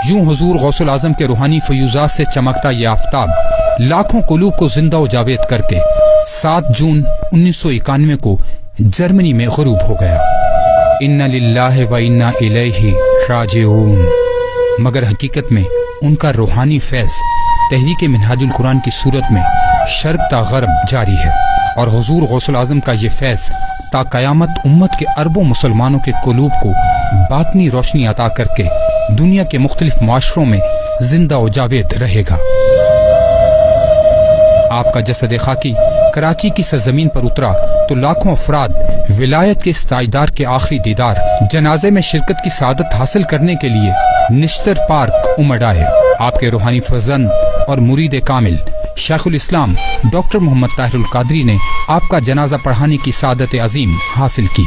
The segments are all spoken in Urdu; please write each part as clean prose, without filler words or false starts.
یوں حضور غوث العظم کے روحانی فیوزات سے چمکتا یہ آفتاب لاکھوں قلوب کو زندہ و جاوید کر کے 7 جون 1991 کو جرمنی میں غروب ہو گیا۔ انا للہ و انا الیہ راجعون۔ مگر حقیقت میں ان کا روحانی فیض تحریک منہاج القرآن کی صورت میں شرق تا غرب جاری ہے، اور حضور غوث العظم کا یہ فیض تا قیامت امت کے اربوں مسلمانوں کے قلوب کو باطنی روشنی عطا کر کے دنیا کے مختلف معاشروں میں زندہ و جاوید رہے گا۔ آپ کا جسد خاکی کراچی کی سرزمین پر اترا تو لاکھوں افراد ولایت کے اس تاجدار کے آخری دیدار جنازے میں شرکت کی سعادت حاصل کرنے کے لیے نشتر پارک امڑ آئے۔ آپ کے روحانی فرزند اور مرید کامل شیخ الاسلام ڈاکٹر محمد طاہر القادری نے آپ کا جنازہ پڑھانے کی سعادت عظیم حاصل کی۔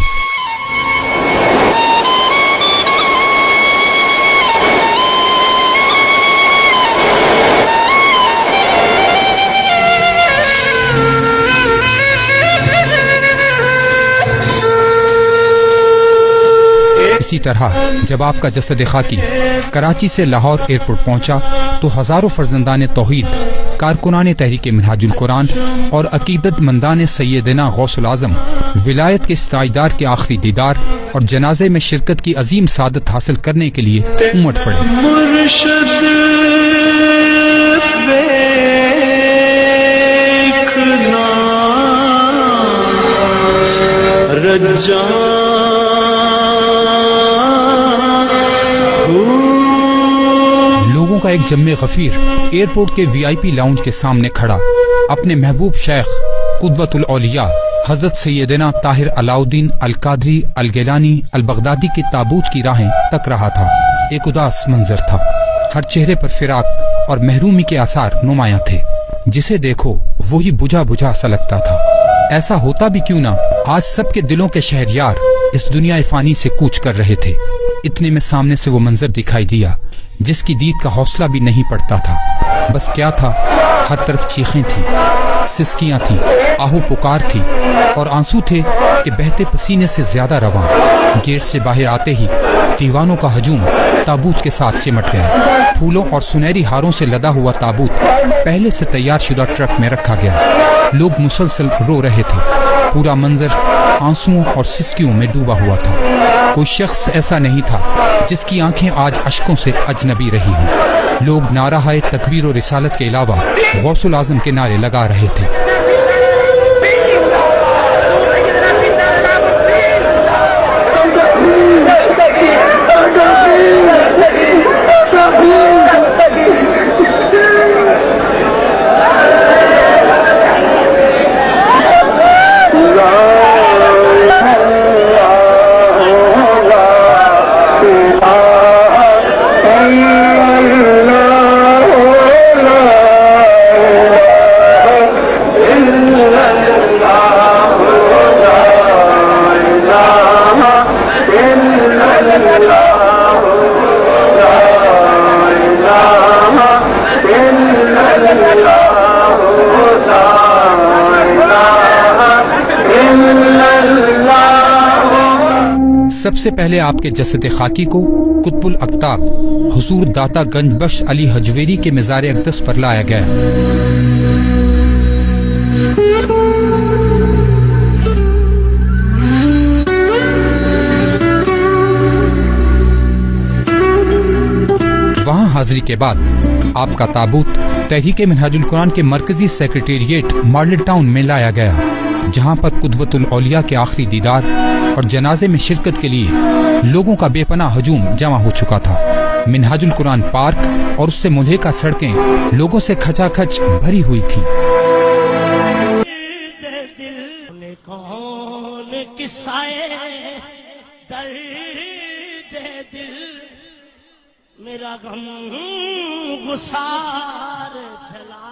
اسی طرح جب آپ کا جسد خاکی کراچی سے لاہور ایئرپورٹ پہنچا تو ہزاروں فرزندان توحید، کارکنان تحریک منہاج القرآن اور عقیدت مندان سیدنا غوث العظم ولایت کے اس تاجدار کے آخری دیدار اور جنازے میں شرکت کی عظیم سعادت حاصل کرنے کے لیے امٹ پڑے۔ لوگوں کا ایک جمع غفیر ایئرپورٹ کے وی آئی پی لاؤنج کے سامنے کھڑا اپنے محبوب شیخ قدوۃ الاولیاء حضرت سیدنا طاہر علاؤدین القادری الگیلانی البغدادی کے تابوت کی راہیں تک رہا تھا۔ ایک اداس منظر تھا، ہر چہرے پر فراق اور محرومی کے آثار نمایاں تھے، جسے دیکھو وہی بجھا بجھا سا لگتا تھا۔ ایسا ہوتا بھی کیوں نہ، آج سب کے دلوں کے شہریار اس دنیا فانی سے کوچ کر رہے تھے۔ اتنے میں سامنے سے وہ منظر دکھائی دیا جس کی دید کا حوصلہ بھی نہیں پڑتا تھا۔ بس کیا تھا، ہر طرف چیخیں تھیں، سسکیاں تھیں، آہو پکار تھی اور آنسو تھے کہ بہتے پسینے سے زیادہ رواں۔ گیٹ سے باہر آتے ہی دیوانوں کا ہجوم تابوت کے ساتھ چمٹ گیا۔ پھولوں اور سنہری ہاروں سے لدا ہوا تابوت پہلے سے تیار شدہ ٹرک میں رکھا گیا۔ لوگ مسلسل رو رہے تھے، پورا منظر آنسوؤں اور سسکیوں میں ڈوبا ہوا تھا۔ کوئی شخص ایسا نہیں تھا جس کی آنکھیں آج اشکوں سے اجنبی رہی ہوں۔ لوگ نعرہ تکبیر و رسالت کے علاوہ غوث العظم کے نعرے لگا رہے تھے۔ سب سے پہلے آپ کے جسد خاکی کو قطب الاقطاب حضور داتا گنج بخش علی حجویری کے مزار اقدس پر لایا گیا۔ وہاں حاضری کے بعد آپ کا تابوت تحریک منہاج القرآن کے مرکزی سیکریٹریٹ ماڈل ٹاؤن میں لایا گیا، جہاں پر قدوۃ الاولیاء کے آخری دیدار اور جنازے میں شرکت کے لیے لوگوں کا بے پناہ ہجوم جمع ہو چکا تھا۔ منہاج القرآن پارک اور اس سے ملحقہ سڑکیں لوگوں سے کھچا کھچ بھری ہوئی تھی۔ میرا غم گسار چلا